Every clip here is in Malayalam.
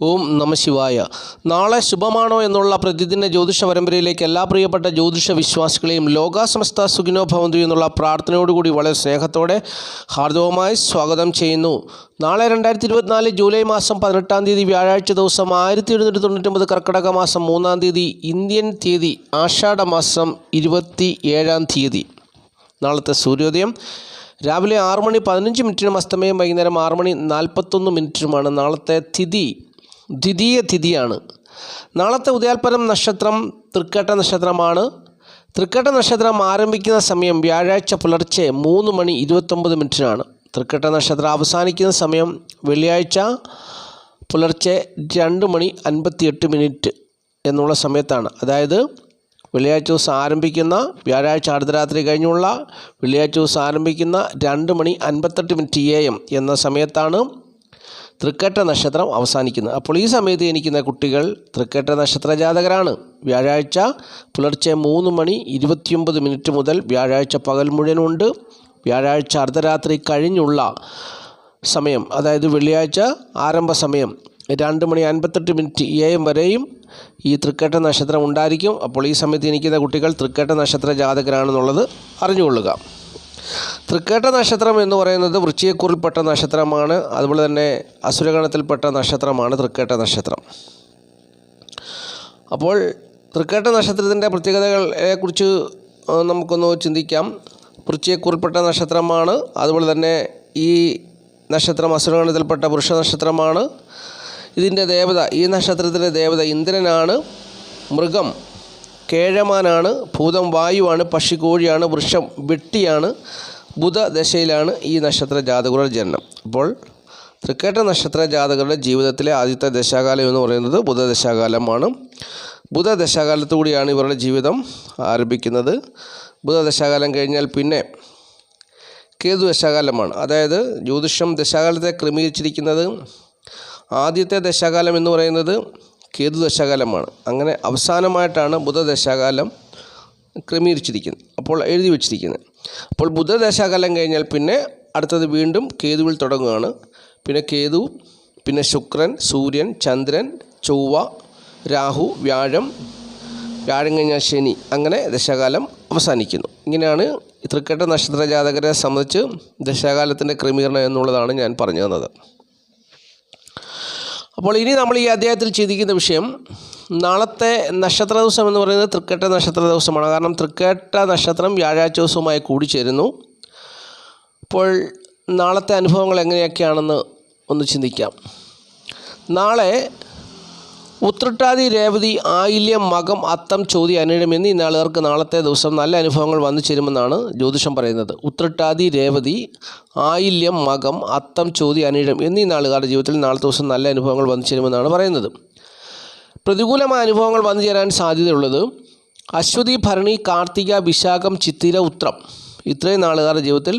ഓം നമ ശിവായ. നാളെ ശുഭമാണോ എന്നുള്ള പ്രതിദിന ജ്യോതിഷ പരമ്പരയിലേക്ക് എല്ലാ പ്രിയപ്പെട്ട ജ്യോതിഷ വിശ്വാസികളെയും ലോകാസമസ്ത സുഖിനോ ഭവന്തു എന്നുള്ള പ്രാർത്ഥനയോടുകൂടി വളരെ സ്നേഹത്തോടെ ഹാർദവമായി സ്വാഗതം ചെയ്യുന്നു. നാളെ 2024 ജൂലൈ മാസം 18-ാം തീയതി വ്യാഴാഴ്ച ദിവസം 1799 കർക്കിടക മാസം 3-ാം തീയതി ഇന്ത്യൻ തീയതി ആഷാഢ മാസം 27-ാം തീയതി. നാളത്തെ സൂര്യോദയം രാവിലെ 6:15 അസ്തമയം വൈകുന്നേരം 6:41 നാളത്തെ തിഥി ദ്വിതീയ തിഥിയാണ്. നാളത്തെ ഉദയാൽപരം നക്ഷത്രം തൃക്കേട്ട നക്ഷത്രമാണ്. തൃക്കേട്ട നക്ഷത്രം ആരംഭിക്കുന്ന സമയം വ്യാഴാഴ്ച പുലർച്ചെ 3:29 തൃക്കേട്ട നക്ഷത്രം അവസാനിക്കുന്ന സമയം വെള്ളിയാഴ്ച പുലർച്ചെ 2:58 എന്നുള്ള സമയത്താണ്. അതായത് വെള്ളിയാഴ്ച ദിവസം ആരംഭിക്കുന്ന വ്യാഴാഴ്ച അർദ്ധരാത്രി കഴിഞ്ഞുള്ള വെള്ളിയാഴ്ച ദിവസം ആരംഭിക്കുന്ന 2:58 AM എന്ന സമയത്താണ് തൃക്കേട്ട നക്ഷത്രം അവസാനിക്കുന്നത്. അപ്പോൾ ഈ സമയത്ത് ജനിക്കുന്ന കുട്ടികൾ തൃക്കേട്ട നക്ഷത്ര ജാതകരാണ്. വ്യാഴാഴ്ച പുലർച്ചെ 3:29 മുതൽ വ്യാഴാഴ്ച പകൽ മുഴുവനുണ്ട്. വ്യാഴാഴ്ച അർദ്ധരാത്രി കഴിഞ്ഞുള്ള സമയം, അതായത് വെള്ളിയാഴ്ച ആരംഭ സമയം 2:58 AM വരെയും ഈ തൃക്കേട്ട നക്ഷത്രം ഉണ്ടായിരിക്കും. അപ്പോൾ ഈ സമയത്ത് ജനിക്കുന്ന കുട്ടികൾ തൃക്കേട്ട നക്ഷത്ര ജാതകരാണെന്നുള്ളത് അറിഞ്ഞുകൊള്ളുക. തൃക്കേട്ട നക്ഷത്രം എന്ന് പറയുന്നത് വൃശ്ചികക്കൂറിൽപ്പെട്ട നക്ഷത്രമാണ്. അതുപോലെ തന്നെ അസുരഗണത്തിൽപ്പെട്ട നക്ഷത്രമാണ് തൃക്കേട്ട നക്ഷത്രം. അപ്പോൾ തൃക്കേട്ട നക്ഷത്രത്തിൻ്റെ പ്രത്യേകതകളെക്കുറിച്ച് നമുക്കൊന്ന് ചിന്തിക്കാം. വൃശ്ചികക്കൂറിൽപ്പെട്ട നക്ഷത്രമാണ്. അതുപോലെ തന്നെ ഈ നക്ഷത്രം അസുരഗണത്തിൽപ്പെട്ട വൃഷ നക്ഷത്രമാണ്. ഇതിൻ്റെ ദേവത, ഈ നക്ഷത്രത്തിലെ ദേവത ഇന്ദ്രനാണ്. മൃഗം കേഴമാനാണ്. ഭൂതം വായുവാണ്. പക്ഷി കോഴിയാണ്. വൃക്ഷം വെട്ടിയാണ്. ബുധദശയിലാണ് ഈ നക്ഷത്ര ജാതകരുടെ ജനനം. അപ്പോൾ തൃക്കേട്ട നക്ഷത്ര ജാതകരുടെ ജീവിതത്തിലെ ആദ്യത്തെ ദശാകാലം എന്ന് പറയുന്നത് ബുധദശാകാലമാണ്. ബുധദശാകാലത്തു കൂടിയാണ് ഇവരുടെ ജീവിതം ആരംഭിക്കുന്നത്. ബുധദശാകാലം കഴിഞ്ഞാൽ പിന്നെ കേതു ദശാകാലമാണ്. അതായത് ജ്യോതിഷം ദശാകാലത്തെ ക്രമീകരിച്ചിരിക്കുന്നത് ആദ്യത്തെ ദശാകാലം എന്ന് പറയുന്നത് കേതു ദശാകാലമാണ്. അങ്ങനെ അവസാനമായിട്ടാണ് ബുധദശാകാലം ക്രമീകരിച്ചിരിക്കുന്നത്, അപ്പോൾ എഴുതി വച്ചിരിക്കുന്നത്. അപ്പോൾ ബുധദശാകാലം കഴിഞ്ഞാൽ പിന്നെ അടുത്തത് വീണ്ടും കേതുവിൽ തുടങ്ങുകയാണ്. പിന്നെ കേതു, പിന്നെ ശുക്രൻ, സൂര്യൻ, ചന്ദ്രൻ, ചൊവ്വ, രാഹു, വ്യാഴം കഴിഞ്ഞാൽ ശനി, അങ്ങനെ ദശാകാലം അവസാനിക്കുന്നു. ഇങ്ങനെയാണ് തൃക്കേട്ട നക്ഷത്ര ജാതകരെ സംബന്ധിച്ച് ദശാകാലത്തിൻ്റെ ക്രമീകരണം എന്നുള്ളതാണ് ഞാൻ പറഞ്ഞു തന്നത്. അപ്പോൾ ഇനി നമ്മൾ ഈ അധ്യായത്തിൽ ചിന്തിക്കുന്ന വിഷയം, നാളത്തെ നക്ഷത്ര ദിവസം എന്ന് പറയുന്നത് തൃക്കേട്ട നക്ഷത്ര ദിവസമാണ്. കാരണം തൃക്കേട്ട നക്ഷത്രം വ്യാഴാഴ്ച ദിവസവുമായി കൂടിച്ചേരുന്നു. അപ്പോൾ നാളത്തെ അനുഭവങ്ങൾ എങ്ങനെയൊക്കെയാണെന്ന് ഒന്ന് ചിന്തിക്കാം. നാളെ ഉത്രട്ടാതി, രേവതി, ആയില്യം, മകം, അത്തം, ചോതി, അനിഴം എന്നീ നാളുകാർക്ക് നാളത്തെ ദിവസം നല്ല അനുഭവങ്ങൾ വന്നു ചേരുമെന്നാണ് ജ്യോതിഷം പറയുന്നത്. ഉത്രട്ടാതി, രേവതി, ആയില്യം, മകം, അത്തം, ചോതി, അനിഴം എന്നീ നാളുകാരുടെ ജീവിതത്തിൽ നാളത്തെ ദിവസം നല്ല അനുഭവങ്ങൾ വന്നു ചേരുമെന്നാണ് പറയുന്നത്. പ്രതികൂലമായ അനുഭവങ്ങൾ വന്നു ചേരാൻ സാധ്യതയുള്ളത് അശ്വതി, ഭരണി, കാർത്തിക, വിശാഖം, ചിത്തിര, ഉത്രം ഇത്രയും നാളുകാരുടെ ജീവിതത്തിൽ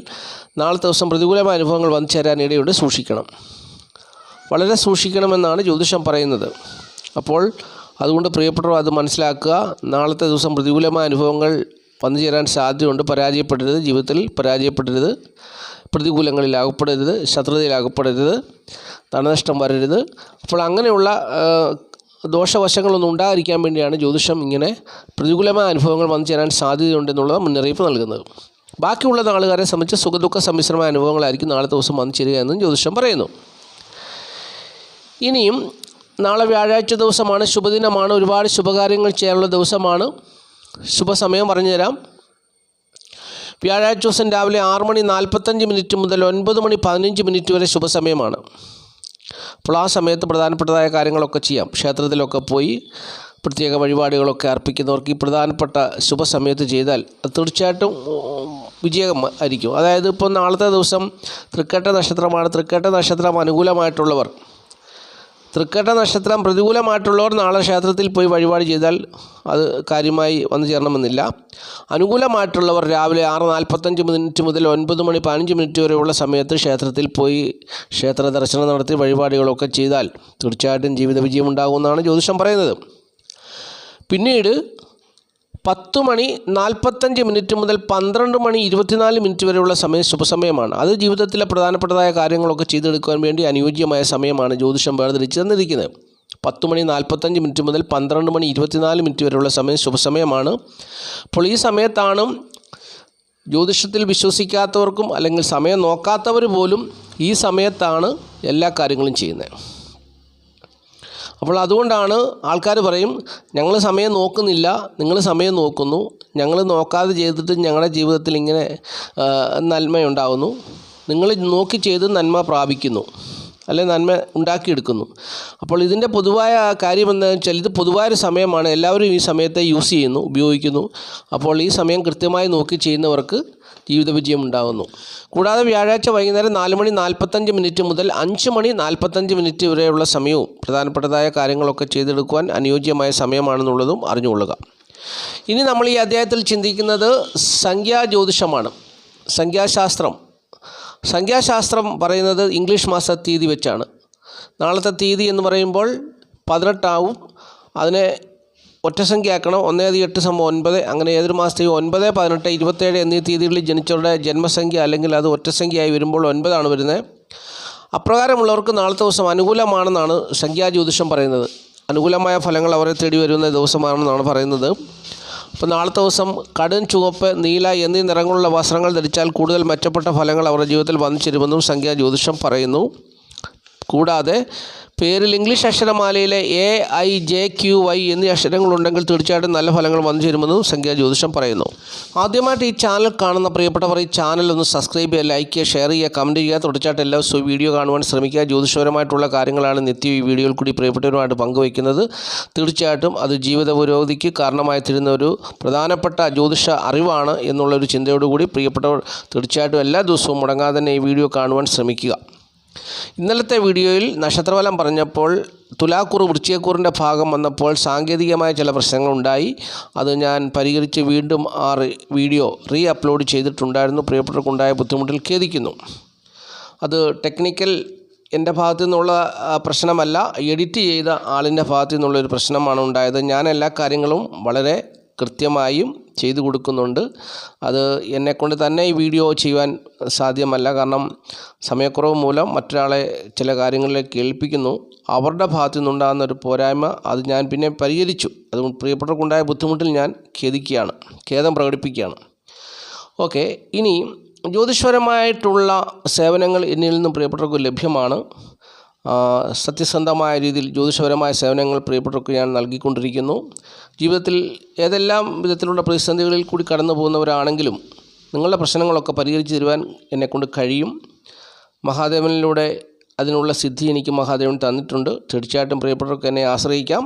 നാളത്തെ ദിവസം പ്രതികൂലമായ അനുഭവങ്ങൾ വന്നു ചേരാൻ ഇടയുണ്ട്. സൂക്ഷിക്കണം, വളരെ സൂക്ഷിക്കണമെന്നാണ് ജ്യോതിഷം പറയുന്നത്. അപ്പോൾ അതുകൊണ്ട് പ്രിയപ്പെട്ടവർ അത് മനസ്സിലാക്കുക. നാളത്തെ ദിവസം പ്രതികൂലമായ അനുഭവങ്ങൾ വന്നു ചേരാൻ സാധ്യതയുണ്ട്. പരാജയപ്പെടരുത്, ജീവിതത്തിൽ പരാജയപ്പെടരുത്, പ്രതികൂലങ്ങളിൽ അകപ്പെടരുത്, ശത്രുതയിൽ അകപ്പെടരുത്, ധനനഷ്ടം വരരുത്. അപ്പോൾ അങ്ങനെയുള്ള ദോഷവശങ്ങളൊന്നും ഉണ്ടാകാതിരിക്കാൻ വേണ്ടിയാണ് ജ്യോതിഷം ഇങ്ങനെ പ്രതികൂലമായ അനുഭവങ്ങൾ വന്നു ചേരാൻ സാധ്യതയുണ്ടെന്നുള്ള മുന്നറിയിപ്പ് നൽകുന്നത്. ബാക്കിയുള്ള നാളുകാരെ സംബന്ധിച്ച് സുഖദുഃഖ സമ്മിശ്രമായ അനുഭവങ്ങളായിരിക്കും നാളത്തെ ദിവസം വന്നു ചേരുക എന്നും ജ്യോതിഷം പറയുന്നു. ഇനിയും നാളെ വ്യാഴാഴ്ച ദിവസമാണ്, ശുഭദിനമാണ്, ഒരുപാട് ശുഭകാര്യങ്ങൾ ചെയ്യാനുള്ള ദിവസമാണ്. ശുഭസമയം പറഞ്ഞുതരാം. വ്യാഴാഴ്ച ദിവസം രാവിലെ 6:45 മുതൽ 9:15 വരെ ശുഭസമയമാണ്. അപ്പോൾ ആ സമയത്ത് പ്രധാനപ്പെട്ടതായ കാര്യങ്ങളൊക്കെ ചെയ്യാം. ക്ഷേത്രത്തിലൊക്കെ പോയി പ്രത്യേക വഴിപാടുകളൊക്കെ അർപ്പിക്കുന്നവർക്ക് ഈ പ്രധാനപ്പെട്ട ശുഭസമയത്ത് ചെയ്താൽ അത് തീർച്ചയായിട്ടും വിജയം ആയിരിക്കും. അതായത് ഇപ്പോൾ നാളത്തെ ദിവസം തൃക്കേട്ട നക്ഷത്രമാണ്. തൃക്കേട്ട നക്ഷത്രം അനുകൂലമായിട്ടുള്ളവർ, തൃക്കേട്ട നക്ഷത്രം പ്രതികൂലമായിട്ടുള്ളവർ നാളെ ക്ഷേത്രത്തിൽ പോയി വഴിപാട് ചെയ്താൽ അത് കാര്യമായി വന്നു ചേരണമെന്നില്ല. അനുകൂലമായിട്ടുള്ളവർ രാവിലെ 6:45 മുതൽ 9:15 വരെയുള്ള സമയത്ത് ക്ഷേത്രത്തിൽ പോയി ക്ഷേത്ര ദർശനം നടത്തി വഴിപാടുകളൊക്കെ ചെയ്താൽ തീർച്ചയായിട്ടും ജീവിത വിജയം ഉണ്ടാകുമെന്നാണ് ജ്യോതിഷം പറയുന്നത്. പിന്നീട് 10:45 മുതൽ 12:24 വരെയുള്ള സമയം ശുഭസമയമാണ്. അത് ജീവിതത്തിലെ പ്രധാനപ്പെട്ടതായ കാര്യങ്ങളൊക്കെ ചെയ്തെടുക്കുവാൻ വേണ്ടി അനുയോജ്യമായ സമയമാണ് ജ്യോതിഷം വേർതിരിച്ച് തന്നിരിക്കുന്നത്. 10:45 മുതൽ 12:24 വരെയുള്ള സമയം ശുഭസമയമാണ്. അപ്പോൾ ഈ സമയത്താണ് ജ്യോതിഷത്തിൽ വിശ്വസിക്കാത്തവർക്കും അല്ലെങ്കിൽ സമയം നോക്കാത്തവർ പോലും ഈ സമയത്താണ് എല്ലാ കാര്യങ്ങളും ചെയ്യുന്നത്. അപ്പോൾ അതുകൊണ്ടാണ് ആൾക്കാർ പറയും, ഞങ്ങൾ സമയം നോക്കുന്നില്ല, നിങ്ങൾ സമയം നോക്കുന്നു, ഞങ്ങൾ നോക്കാതെ ചെയ്തിട്ട് ഞങ്ങളുടെ ജീവിതത്തിൽ ഇങ്ങനെ നന്മയുണ്ടാകുന്നു, നിങ്ങൾ നോക്കി ചെയ്ത് നന്മ പ്രാപിക്കുന്നു, അല്ലെ നന്മ ഉണ്ടാക്കിയെടുക്കുന്നു. അപ്പോൾ ഇതിൻ്റെ പൊതുവായ കാര്യം എന്താണെന്ന് വെച്ചാൽ ഇത് പൊതുവായൊരു സമയമാണ്. എല്ലാവരും ഈ സമയത്തെ യൂസ് ചെയ്യുന്നു, ഉപയോഗിക്കുന്നു. അപ്പോൾ ഈ സമയം കൃത്യമായി നോക്കി ചെയ്യുന്നവർക്ക് ജീവിത വിജയം ഉണ്ടാകുന്നു. കൂടാതെ വ്യാഴാഴ്ച വൈകുന്നേരം 4:45 മുതൽ 5:45 വരെയുള്ള സമയവും പ്രധാനപ്പെട്ടതായ കാര്യങ്ങളൊക്കെ ചെയ്തെടുക്കുവാൻ അനുയോജ്യമായ സമയമാണെന്നുള്ളതും അറിഞ്ഞുകൊള്ളുക. ഇനി നമ്മൾ ഈ അധ്യായത്തിൽ ചിന്തിക്കുന്നത് സംഖ്യാജ്യോതിഷമാണ്. സംഖ്യാശാസ്ത്രം പറയുന്നത് ഇംഗ്ലീഷ് മാസ തീയതി വെച്ചാണ്. നാളത്തെ തീയതി എന്ന് പറയുമ്പോൾ 18 ആവും. അതിനെ ഒറ്റസംഖ്യയാക്കണം. 1+8=9. അങ്ങനെ ഏതൊരു മാസത്തെയും 9, 18, 27 എന്നീ തീയതികളിൽ ജനിച്ചവരുടെ ജന്മസംഖ്യ അല്ലെങ്കിൽ അത് ഒറ്റസംഖ്യയായി വരുമ്പോൾ 9 ആണ് വരുന്നത്. അപ്രകാരമുള്ളവർക്ക് നാളത്തെ ദിവസം അനുകൂലമാണെന്നാണ് സംഖ്യാജ്യോതിഷം പറയുന്നത്. അനുകൂലമായ ഫലങ്ങൾ അവരെ തേടി വരുന്ന ദിവസമാണെന്നാണ് പറയുന്നത്. അപ്പോൾ നാളത്തെ ദിവസം കടും ചുവപ്പ്, നീല എന്നീ നിറങ്ങളുള്ള വസ്ത്രങ്ങൾ ധരിച്ചാൽ കൂടുതൽ മെച്ചപ്പെട്ട ഫലങ്ങൾ അവരുടെ ജീവിതത്തിൽ വന്നു ചേരുമെന്നും സംഖ്യാജ്യോതിഷം പറയുന്നു. കൂടാതെ പേരിൽ ഇംഗ്ലീഷ് അക്ഷരമാലയിലെ AIJQY എന്നീ അക്ഷരങ്ങളുണ്ടെങ്കിൽ തീർച്ചയായിട്ടും നല്ല ഫലങ്ങൾ വന്നു ചേരുമെന്നും സംഖ്യാജ്യോതിഷം പറയുന്നു. ആദ്യമായിട്ട് ഈ ചാനൽ കാണുന്ന പ്രിയപ്പെട്ടവർ ഈ ചാനൽ ഒന്ന് സബ്സ്ക്രൈബ് ചെയ്യുക, ലൈക്ക് ചെയ്യുക, ഷെയർ ചെയ്യുക, കമൻറ്റ് ചെയ്യുക. തുടർച്ചയായിട്ട് എല്ലാ ദിവസവും വീഡിയോ കാണുവാൻ ശ്രമിക്കുക. ജ്യോതിഷപരമായിട്ടുള്ള കാര്യങ്ങളാണ് നിത്യം ഈ വീഡിയോയിൽ കൂടി പ്രിയപ്പെട്ടവരുമായിട്ട് പങ്കുവയ്ക്കുന്നത്. തീർച്ചയായിട്ടും അത് ജീവിത പുരോഗതിക്ക് കാരണമായി തീരുന്ന ഒരു പ്രധാനപ്പെട്ട ജ്യോതിഷ അറിവാണ് എന്നുള്ളൊരു ചിന്തയോടുകൂടി പ്രിയപ്പെട്ടവർ തീർച്ചയായിട്ടും എല്ലാ ദിവസവും മുടങ്ങാതെ തന്നെ ഈ വീഡിയോ കാണുവാൻ ശ്രമിക്കുക. ഇന്നലത്തെ വീഡിയോയിൽ നക്ഷത്രഫലം പറഞ്ഞപ്പോൾ തുലാക്കൂറ് വൃശ്ചികക്കൂറിൻ്റെ ഭാഗം വന്നപ്പോൾ സാങ്കേതികമായ ചില പ്രശ്നങ്ങളുണ്ടായി. അത് ഞാൻ പരിഹരിച്ച് വീണ്ടും ആ വീഡിയോ അപ്ലോഡ് ചെയ്തിട്ടുണ്ടായിരുന്നു. പ്രിയപ്പെട്ടവർക്കുണ്ടായ ബുദ്ധിമുട്ടിൽ ഖേദിക്കുന്നു. അത് ടെക്നിക്കൽ എൻ്റെ ഭാഗത്തു നിന്നുള്ള പ്രശ്നമല്ല, എഡിറ്റ് ചെയ്ത ആളിൻ്റെ ഭാഗത്തു നിന്നുള്ളൊരു പ്രശ്നമാണ് ഉണ്ടായത്. ഞാൻ എല്ലാ കാര്യങ്ങളും വളരെ കൃത്യമായും ചെയ്തു കൊടുക്കുന്നുണ്ട്. അത് എന്നെക്കൊണ്ട് തന്നെ ഈ വീഡിയോ ചെയ്യുവാൻ സാധ്യമല്ല. കാരണം സമയക്കുറവ് മൂലം മറ്റൊരാളെ ചില കാര്യങ്ങളിലേക്ക് കേൾപ്പിക്കുന്നു. അവരുടെ ഭാഗത്തു നിന്നുണ്ടാകുന്ന ഒരു പോരായ്മ അത് ഞാൻ പിന്നെ പരിഹരിച്ചു. അതുകൊണ്ട് പ്രിയപ്പെട്ടവർക്കുണ്ടായ ബുദ്ധിമുട്ടിൽ ഞാൻ ഖേദം പ്രകടിപ്പിക്കുകയാണ്. ഓക്കെ, ഇനി ജ്യോതിഷപരമായിട്ടുള്ള സേവനങ്ങൾ എന്നിൽ നിന്നും പ്രിയപ്പെട്ടവർക്ക് ലഭ്യമാണ്. സത്യസന്ധമായ രീതിയിൽ ജ്യോതിഷപരമായ സേവനങ്ങൾ പ്രിയപ്പെട്ടവർക്ക് ഞാൻ നൽകിക്കൊണ്ടിരിക്കുന്നു. ജീവിതത്തിൽ ഏതെല്ലാം വിധത്തിലുള്ള പ്രതിസന്ധികളിൽ കൂടി കടന്നു പോകുന്നവരാണെങ്കിലും നിങ്ങളുടെ പ്രശ്നങ്ങളൊക്കെ പരിഹരിച്ച് തരുവാൻ എന്നെക്കൊണ്ട് കഴിയും. മഹാദേവനിലൂടെ അതിനുള്ള സിദ്ധി എനിക്ക് മഹാദേവൻ തന്നിട്ടുണ്ട്. തീർച്ചയായിട്ടും പ്രിയപ്പെട്ടവർക്ക് എന്നെ ആശ്രയിക്കാം.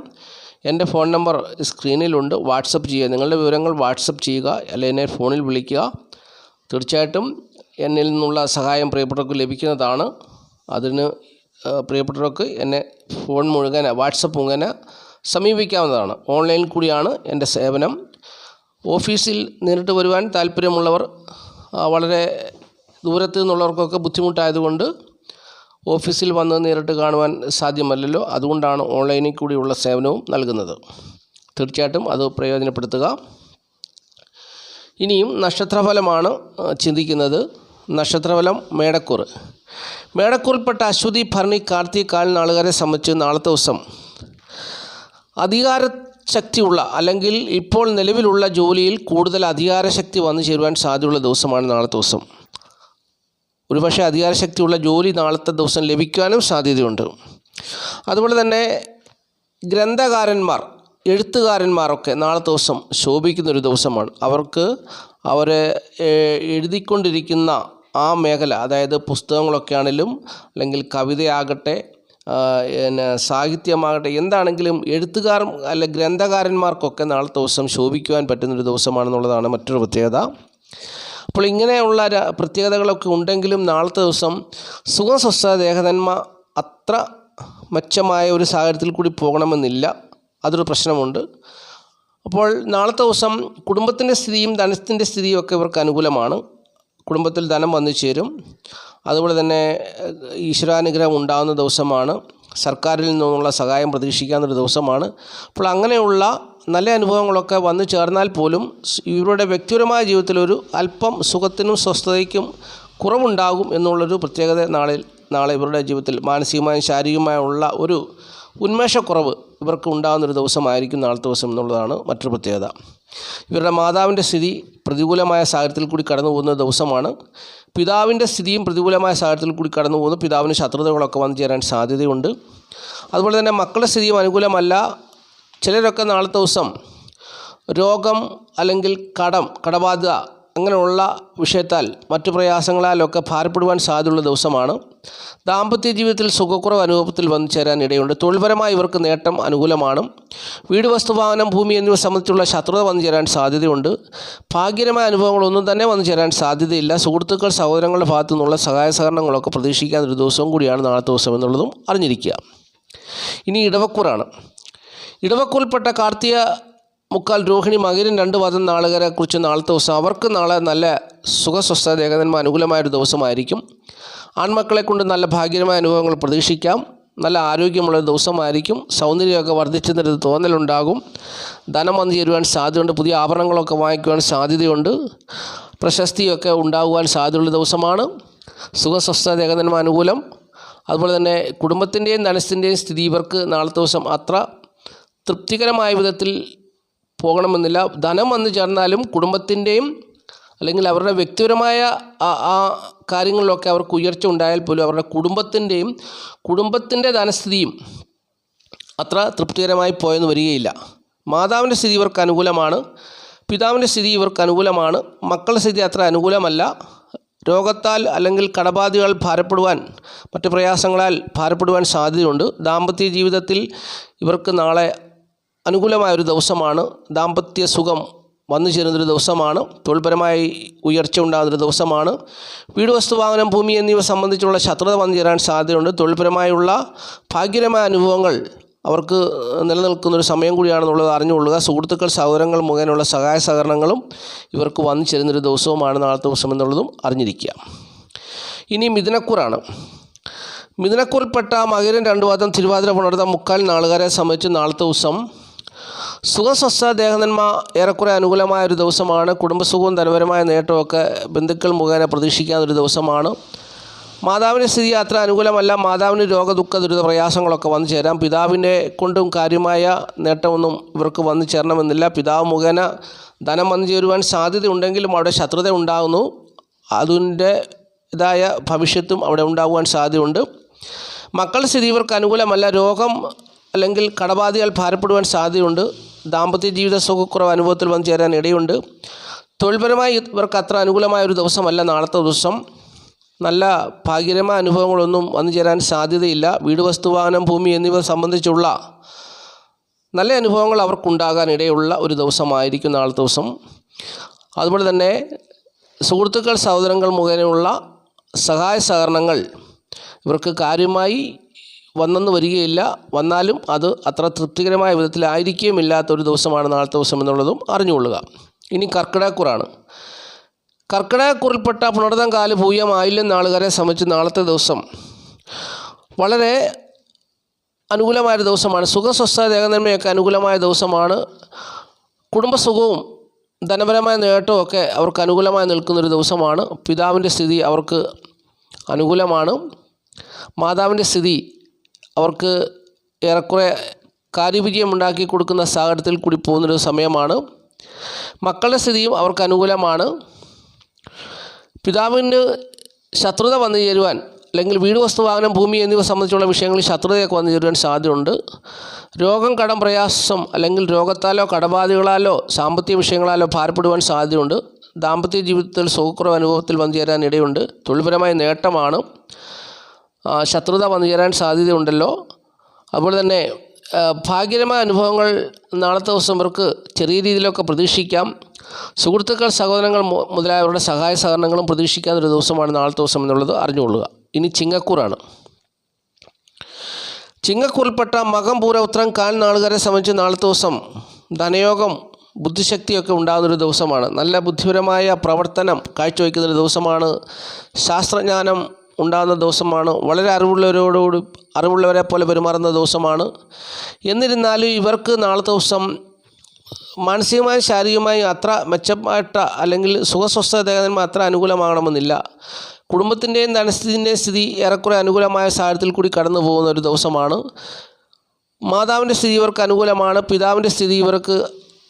എൻ്റെ ഫോൺ നമ്പർ സ്ക്രീനിലുണ്ട്. വാട്സപ്പ് ചെയ്യുക, നിങ്ങളുടെ വിവരങ്ങൾ വാട്സപ്പ് ചെയ്യുക, അല്ലെങ്കിൽ എന്നെ ഫോണിൽ വിളിക്കുക. തീർച്ചയായിട്ടും എന്നിൽ നിന്നുള്ള സഹായം പ്രിയപ്പെട്ടവർക്ക് ലഭിക്കുന്നതാണ്. അതിന് പ്രിയപ്പെട്ടവർക്ക് എന്നെ ഫോൺ മുഖേന വാട്സപ്പ് മുഖേന സമീപിക്കാവുന്നതാണ്. ഓൺലൈനിൽ കൂടിയാണ് എൻ്റെ സേവനം. ഓഫീസിൽ നേരിട്ട് വരുവാൻ താല്പര്യമുള്ളവർ, വളരെ ദൂരത്ത് നിന്നുള്ളവർക്കൊക്കെ ബുദ്ധിമുട്ടായതുകൊണ്ട് ഓഫീസിൽ വന്ന് നേരിട്ട് കാണുവാൻ സാധ്യമല്ലല്ലോ. അതുകൊണ്ടാണ് ഓൺലൈനിൽ കൂടിയുള്ള സേവനവും നൽകുന്നത്. തീർച്ചയായിട്ടും അത് പ്രയോജനപ്പെടുത്തുക. ഇനിയും നക്ഷത്രഫലമാണ് ചിന്തിക്കുന്നത്. നക്ഷത്രഫലം മേടക്കൂറിൽപ്പെട്ട അശ്വതി, ഭരണി, കാർത്തിക കാൽ നാളുകാരെ സംബന്ധിച്ച് നാളത്തെ ദിവസം അധികാരശക്തിയുള്ള അല്ലെങ്കിൽ ഇപ്പോൾ നിലവിലുള്ള ജോലിയിൽ കൂടുതൽ അധികാരശക്തി വന്നു ചേരുവാൻ സാധ്യതയുള്ള ദിവസമാണ് നാളത്തെ ദിവസം. ഒരുപക്ഷെ അധികാരശക്തിയുള്ള ജോലി നാളത്തെ ദിവസം ലഭിക്കാനും സാധ്യതയുണ്ട്. അതുപോലെ തന്നെ ഗ്രന്ഥകാരന്മാർ, എഴുത്തുകാരന്മാരൊക്കെ നാളത്തെ ദിവസം ശോഭിക്കുന്നൊരു ദിവസമാണ്. അവർ എഴുതിക്കൊണ്ടിരിക്കുന്ന ആ മേഖല, അതായത് പുസ്തകങ്ങളൊക്കെ ആണെങ്കിലും അല്ലെങ്കിൽ കവിതയാകട്ടെ, സാഹിത്യമാകട്ടെ, എന്താണെങ്കിലും എഴുത്തുകാർ അല്ലെ ഗ്രന്ഥകാരന്മാർക്കൊക്കെ നാളത്തെ ദിവസം ശോഭിക്കുവാൻ പറ്റുന്നൊരു ദിവസമാണെന്നുള്ളതാണ് മറ്റൊരു പ്രത്യേകത. അപ്പോൾ ഇങ്ങനെയുള്ള പ്രത്യേകതകളൊക്കെ ഉണ്ടെങ്കിലും നാളത്തെ ദിവസം സുഖസ്വസ്ഥ ദേഹനന്മ അത്ര മെച്ചമായ ഒരു സാഹചര്യത്തിൽ കൂടി പോകണമെന്നില്ല. അതൊരു പ്രശ്നമുണ്ട്. അപ്പോൾ നാളത്തെ ദിവസം കുടുംബത്തിൻ്റെ സ്ഥിതിയും ധനത്തിൻ്റെ സ്ഥിതിയും ഒക്കെ ഇവർക്ക് അനുകൂലമാണ്. കുടുംബത്തിൽ ധനം വന്നു ചേരും. അതുപോലെ തന്നെ ഈശ്വരാനുഗ്രഹം ഉണ്ടാകുന്ന ദിവസമാണ്. സർക്കാരിൽ നിന്നുള്ള സഹായം പ്രതീക്ഷിക്കാവുന്നൊരു ദിവസമാണ്. അപ്പോൾ അങ്ങനെയുള്ള നല്ല അനുഭവങ്ങളൊക്കെ വന്നു ചേർന്നാൽ പോലും ഇവരുടെ വ്യക്തിപരമായ ജീവിതത്തിലൊരു അല്പം സുഖത്തിനും സ്വസ്ഥതയ്ക്കും കുറവുണ്ടാകും എന്നുള്ളൊരു പ്രത്യേകത നാളെ ഇവരുടെ ജീവിതത്തിൽ മാനസികമായും ശാരീരികമായുള്ള ഒരു ഉന്മേഷക്കുറവ് ഇവർക്ക് ഉണ്ടാകുന്നൊരു ദിവസമായിരിക്കും നാളത്തെ ദിവസം എന്നുള്ളതാണ് മറ്റൊരു പ്രത്യേകത. ഇവരുടെ മാതാവിൻ്റെ സ്ഥിതി പ്രതികൂലമായ സാഹചര്യത്തിൽ കൂടി കടന്നു പോകുന്ന ദിവസമാണ്. പിതാവിൻ്റെ സ്ഥിതിയും പ്രതികൂലമായ സാഹചര്യത്തിൽ കൂടി കടന്നു പോകുന്നു. പിതാവിന് ശത്രുതകളൊക്കെ വന്നു ചേരാൻ സാധ്യതയുണ്ട്. അതുപോലെ തന്നെ മക്കളുടെ സ്ഥിതിയും അനുകൂലമല്ല. ചിലരൊക്കെ നാളത്തെ ദിവസം രോഗം അല്ലെങ്കിൽ കടബാധ്യത അങ്ങനെയുള്ള വിഷയത്താൽ മറ്റു പ്രയാസങ്ങളാലൊക്കെ ഭാരപ്പെടുവാൻ സാധ്യതയുള്ള ദിവസമാണ്. ദാമ്പത്യ ജീവിതത്തിൽ സുഖക്കുറവ് അനുഭവത്തിൽ വന്നു ചേരാൻ ഇടയുണ്ട്. തൊഴിൽപരമായി ഇവർക്ക് നേട്ടം അനുകൂലമാണ്. വീട്, വസ്തു, വാഹനം, ഭൂമി എന്നിവ സംബന്ധിച്ചുള്ള ശത്രുത വന്നു ചേരാൻ സാധ്യതയുണ്ട്. ഭാഗ്യകരമായ അനുഭവങ്ങളൊന്നും തന്നെ വന്നു ചേരാൻ സാധ്യതയില്ല. സുഹൃത്തുക്കൾ, സഹോദരങ്ങളുടെ ഭാഗത്തു നിന്നുള്ള സഹായ സഹകരണങ്ങളൊക്കെ പ്രതീക്ഷിക്കാനൊരു ദിവസവും കൂടിയാണ് നാളത്തെ ദിവസം എന്നുള്ളതും അറിഞ്ഞിരിക്കുക. ഇനി ഇടവക്കൂറാണ്. ഇടവക്കൂറിൽപ്പെട്ട കാർത്തിക, മുക്കാൽ, രോഹിണി, മകരം, 2 പാദം നാളുകാരെ കുറിച്ച് നാളത്തെ ദിവസം അവർക്ക് നാളെ നല്ല സുഖസ്വസ്ഥ ദേഹന്മാർ അനുകൂലമായൊരു ദിവസമായിരിക്കും. ആൺമക്കളെ കൊണ്ട് നല്ല ഭാഗ്യകരമായ അനുഭവങ്ങൾ പ്രതീക്ഷിക്കാം. നല്ല ആരോഗ്യമുള്ള ദിവസമായിരിക്കും. സൗന്ദര്യമൊക്കെ വർദ്ധിച്ചെന്നൊരു തോന്നലുണ്ടാകും. ധനം വന്നു ചേരുവാൻ സാധ്യതയുണ്ട്. പുതിയ ആഭരണങ്ങളൊക്കെ വാങ്ങിക്കുവാൻ സാധ്യതയുണ്ട്. പ്രശസ്തിയൊക്കെ ഉണ്ടാകുവാൻ സാധ്യതയുള്ള ദിവസമാണ്. സുഖസ്വസ്ഥ ദേഹന്മാർ അനുകൂലം. അതുപോലെ തന്നെ കുടുംബത്തിൻ്റെയും ധനത്തിൻ്റെയും സ്ഥിതി ഇവർക്ക് നാളത്തെ ദിവസം അത്ര തൃപ്തികരമായ വിധത്തിൽ പോകണമെന്നില്ല. ധനം വന്നു ചേർന്നാലും കുടുംബത്തിൻ്റെയും അല്ലെങ്കിൽ അവരുടെ വ്യക്തിപരമായ ആ കാര്യങ്ങളിലൊക്കെ അവർക്ക് ഉയർച്ച ഉണ്ടായാൽ പോലും അവരുടെ കുടുംബത്തിൻ്റെ ധനസ്ഥിതിയും അത്ര തൃപ്തികരമായി പോയെന്ന് വരികയില്ല. മാതാവിൻ്റെ സ്ഥിതി ഇവർക്ക് അനുകൂലമാണ്. പിതാവിൻ്റെ സ്ഥിതി ഇവർക്ക് അനുകൂലമാണ്. മക്കളുടെ സ്ഥിതി അത്ര അനുകൂലമല്ല. രോഗത്താൽ അല്ലെങ്കിൽ കടബാധ്യതകൾ ഭാരപ്പെടുവാൻ, മറ്റ് പ്രയാസങ്ങളാൽ ഭാരപ്പെടുവാൻ സാധ്യതയുണ്ട്. ദാമ്പത്യ ജീവിതത്തിൽ ഇവർക്ക് നാളെ അനുകൂലമായൊരു ദിവസമാണ്. ദാമ്പത്യ സുഖം വന്നു ചേരുന്നൊരു ദിവസമാണ്. തൊഴിൽപരമായി ഉയർച്ച ഉണ്ടാകുന്നൊരു ദിവസമാണ്. വീട്, വസ്തു, വാഹനം, ഭൂമി എന്നിവ സംബന്ധിച്ചുള്ള ശത്രുത വന്നു ചേരാൻ സാധ്യതയുണ്ട്. തൊഴിൽപരമായുള്ള ഭാഗ്യകരമായ അനുഭവങ്ങൾ അവർക്ക് നിലനിൽക്കുന്നൊരു സമയം കൂടിയാണെന്നുള്ളത് അറിഞ്ഞുകൊള്ളുക. സുഹൃത്തുക്കൾ, സഹോദരങ്ങൾ മുഖേനയുള്ള സഹായ സഹകരണങ്ങളും ഇവർക്ക് വന്നു ചേരുന്നൊരു ദിവസവുമാണ് നാളത്തെ ദിവസം എന്നുള്ളതും അറിഞ്ഞിരിക്കുക. ഇനി മിഥുനക്കൂറാണ്. മിഥുനക്കൂറിൽപ്പെട്ട മകരം, 2 പാദം, തിരുവാതിര, പുണർതം, മുക്കാൽ നാളുകാരെ സംബന്ധിച്ച് നാളത്തെ ദിവസം സുഖസ്വസ്ഥ ദേഹനന്മ ഏറെക്കുറെ അനുകൂലമായ ഒരു ദിവസമാണ്. കുടുംബസുഖവും ധനപരമായ നേട്ടമൊക്കെ ബന്ധുക്കൾ മുഖേന പ്രതീക്ഷിക്കാവുന്നൊരു ദിവസമാണ്. മാതാവിൻ്റെ സ്ഥിതി അത്ര അനുകൂലമല്ല. മാതാവിന് രോഗദുഃഖ ദുരിത പ്രയാസങ്ങളൊക്കെ വന്നു ചേരാം. പിതാവിനെ കൊണ്ടും കാര്യമായ നേട്ടമൊന്നും ഇവർക്ക് വന്നു ചേരണമെന്നില്ല. പിതാവ് മുഖേന ധനം വന്നു ചേരുവാൻ സാധ്യതയുണ്ടെങ്കിലും അവിടെ ശത്രുത ഉണ്ടാകുന്നു. അതിൻ്റെതായ ഭവിഷ്യത്തും അവിടെ ഉണ്ടാകുവാൻ സാധ്യതയുണ്ട്. മക്കളുടെ സ്ഥിതി ഇവർക്ക് അനുകൂലമല്ല. രോഗം അല്ലെങ്കിൽ കടബാധ്യതയാൽ ഭാരപ്പെടുവാൻ സാധ്യതയുണ്ട്. ദാമ്പത്യ ജീവിത സുഖക്കുറവ് അനുഭവത്തിൽ വന്നു ചേരാൻ ഇടയുണ്ട്. തൊഴിൽപരമായി ഇവർക്ക് അത്ര അനുകൂലമായ ഒരു ദിവസമല്ല നാളത്തെ ദിവസം. നല്ല ഭാഗ്യകരമായ അനുഭവങ്ങളൊന്നും വന്നു ചേരാൻ സാധ്യതയില്ല. വീട്, വസ്തു, വാഹനം, ഭൂമി എന്നിവ സംബന്ധിച്ചുള്ള നല്ല അനുഭവങ്ങൾ അവർക്കുണ്ടാകാൻ ഇടയുള്ള ഒരു ദിവസമായിരിക്കും നാളത്തെ ദിവസം. അതുപോലെ തന്നെ സുഹൃത്തുക്കൾ, സഹോദരങ്ങൾ മുഖേനയുള്ള സഹായ സഹകരണങ്ങൾ ഇവർക്ക് കാര്യമായി വന്നെന്ന് വരികയില്ല. വന്നാലും അത് അത്ര തൃപ്തികരമായ വിധത്തിലായിരിക്കുകയും ഇല്ലാത്തൊരു ദിവസമാണ് നാളത്തെ ദിവസം എന്നുള്ളതും അറിഞ്ഞുകൊള്ളുക. ഇനി കർക്കിടകക്കൂറാണ്. കർക്കിടകക്കൂറിൽപ്പെട്ട പുണർതം, കാല്, പൂയം, ആയില്യം നാളുകാരെ സംബന്ധിച്ച് നാളത്തെ ദിവസം വളരെ അനുകൂലമായൊരു ദിവസമാണ്. സുഖസ്വസ്ഥ ദേഹനന്മയൊക്കെ അനുകൂലമായ ദിവസമാണ്. കുടുംബസുഖവും ധനപരമായ നേട്ടവും ഒക്കെ അവർക്ക് അനുകൂലമായി നിൽക്കുന്നൊരു ദിവസമാണ്. പിതാവിൻ്റെ സ്ഥിതി അവർക്ക് അനുകൂലമാണ്. മാതാവിൻ്റെ സ്ഥിതി അവർക്ക് ഏറെക്കുറെ കാര്യവിജയം ഉണ്ടാക്കി കൊടുക്കുന്ന സാഹചര്യത്തിൽ കൂടി പോകുന്നൊരു സമയമാണ്. മക്കളുടെ സ്ഥിതിയും അവർക്ക് അനുകൂലമാണ്. പിതാവിന് ശത്രുത വന്നു ചേരുവാൻ അല്ലെങ്കിൽ വീട്, വസ്തു, വാഹനം, ഭൂമി എന്നിവ സംബന്ധിച്ചുള്ള വിഷയങ്ങളിൽ ശത്രുതയൊക്കെ വന്നു ചേരുവാൻ സാധ്യതയുണ്ട്. രോഗം, കടം, പ്രയാസം അല്ലെങ്കിൽ രോഗത്താലോ കടബാധ്യതകളാലോ സാമ്പത്തിക വിഷയങ്ങളാലോ ഭാരപ്പെടുവാൻ സാധ്യതയുണ്ട്. ദാമ്പത്യ ജീവിതത്തിൽ സുഖക്കുറവ് അനുഭവത്തിൽ വന്നു ചേരാൻ ഇടയുണ്ട്. തൊഴിൽപരമായ നേട്ടമാണ്. ശത്രുത വന്നു ചേരാൻ സാധ്യതയുണ്ടല്ലോ. അതുപോലെ തന്നെ ഭാഗ്യകരമായ അനുഭവങ്ങൾ നാളത്തെ ദിവസം ഇവർക്ക് ചെറിയ രീതിയിലൊക്കെ പ്രതീക്ഷിക്കാം. സുഹൃത്തുക്കൾ, സഹോദരങ്ങൾ മുതലായവരുടെ സഹായ സഹകരണങ്ങളും പ്രതീക്ഷിക്കാവുന്നൊരു ദിവസമാണ് നാളത്തെ ദിവസം എന്നുള്ളത് അറിഞ്ഞുകൊള്ളുക. ഇനി ചിങ്ങക്കൂറാണ്. ചിങ്ങക്കൂറിൽപ്പെട്ട മകം, പൂരം, ഉത്രം, കാൽ നാളുകാരെ സംബന്ധിച്ച് നാളത്തെ ദിവസം ധനയോഗം, ബുദ്ധിശക്തിയൊക്കെ ഉണ്ടാകുന്നൊരു ദിവസമാണ്. നല്ല ബുദ്ധിപരമായ പ്രവർത്തനം കാഴ്ചവയ്ക്കുന്നൊരു ദിവസമാണ്. ശാസ്ത്രജ്ഞാനം ഉണ്ടാകുന്ന ദിവസമാണ്. വളരെ അറിവുള്ളവരെ പോലെ പെരുമാറുന്ന ദിവസമാണ്. എന്നിരുന്നാലും ഇവർക്ക് നാളത്തെ ദിവസം മാനസികമായും ശാരീരികമായും അത്ര മെച്ചപ്പെട്ട അല്ലെങ്കിൽ സുഖസ്വസ്ഥ ദേഹന്മാർ അത്ര അനുകൂലമാകണമെന്നില്ല. കുടുംബത്തിൻ്റെയും ധനസ്ഥിതിൻ്റെയും സ്ഥിതി ഏറെക്കുറെ അനുകൂലമായ സാഹചര്യത്തിൽ കൂടി കടന്നു പോകുന്ന ഒരു ദിവസമാണ്. മാതാവിൻ്റെ സ്ഥിതി ഇവർക്ക് അനുകൂലമാണ്. പിതാവിൻ്റെ സ്ഥിതി ഇവർക്ക്